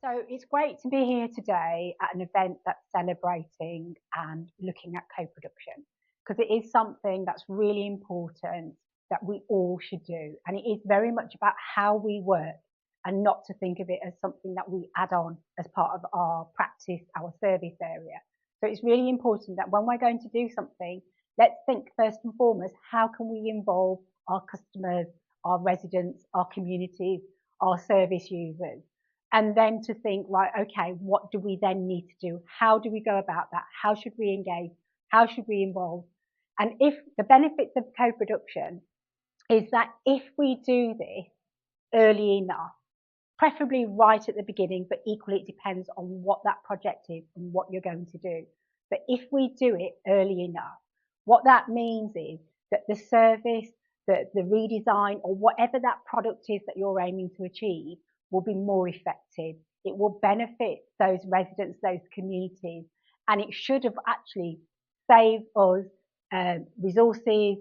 So it's great to be here today at an event that's celebrating and looking at co-production, because it is something that's really important that we all should do. And it is very much about how we work and not to think of it as something that we add on as part of our practice, our service area. So it's really important that when we're going to do something, let's think first and foremost, how can we involve our customers, our residents, our communities, our service users? And then to think, right, okay, what do we then need to do? How do we go about that? How should we engage? How should we involve? And if the benefits of co-production is that if we do this early enough, preferably right at the beginning, but equally it depends on what that project is and what you're going to do. But if we do it early enough, what that means is that the service, the redesign, or whatever that product is that you're aiming to achieve will be more effective. It will benefit those residents, those communities, and it should have actually saved us resources,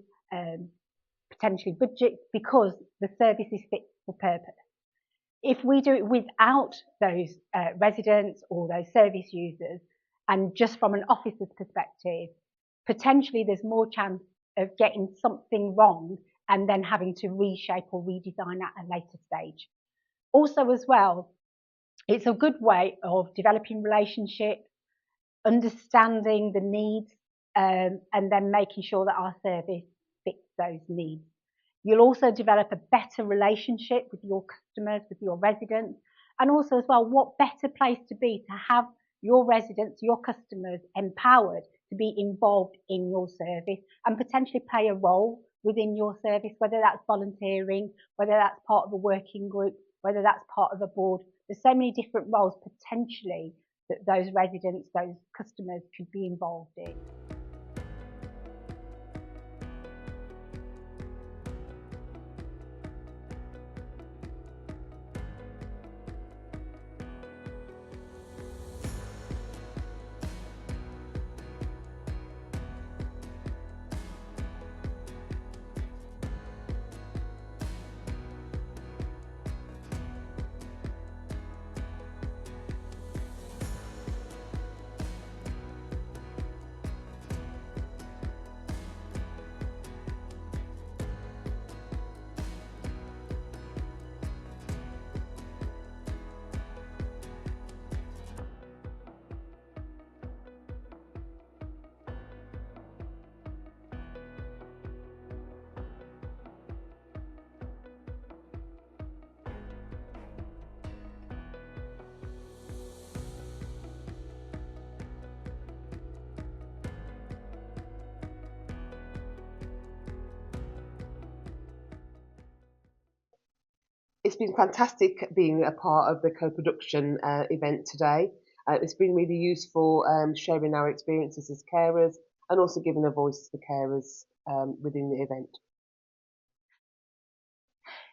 potentially budget, because the service is fit for purpose. If we do it without those residents or those service users, and just from an officer's perspective, potentially there's more chance of getting something wrong and then having to reshape or redesign at a later stage. Also, as well, it's a good way of developing relationships, understanding the needs, and then making sure that our service fits those needs. You'll also develop a better relationship with your customers, with your residents, and also as well, what better place to be to have your residents, your customers empowered to be involved in your service and potentially play a role within your service, whether that's volunteering, whether that's part of a working group, whether that's part of a board. There's so many different roles potentially that those residents, those customers could be involved in. It's been fantastic being a part of the co-production event today. It's been really useful sharing our experiences as carers and also giving a voice to the carers within the event.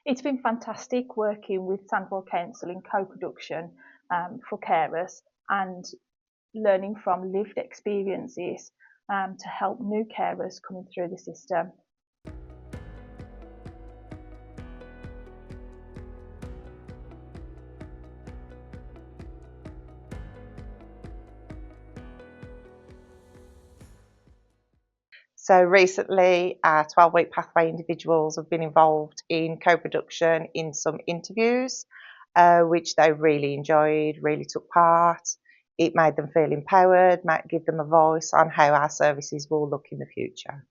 It's been fantastic working with Sandwell Council in co-production for carers and learning from lived experiences to help new carers coming through the system. So recently, our 12-week pathway individuals have been involved in co-production in some interviews, which they really enjoyed, really took part. It made them feel empowered, might give them a voice on how our services will look in the future.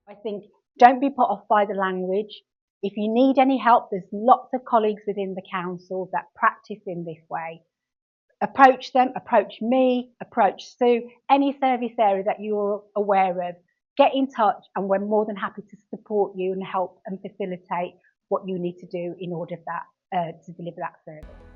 I think don't be put off by the language. If you need any help, there's lots of colleagues within the council that practice in this way. approach them, approach me, approach Sue, any service area that you're aware of. Get in touch and we're more than happy to support you and help and facilitate what you need to do in order to deliver that service.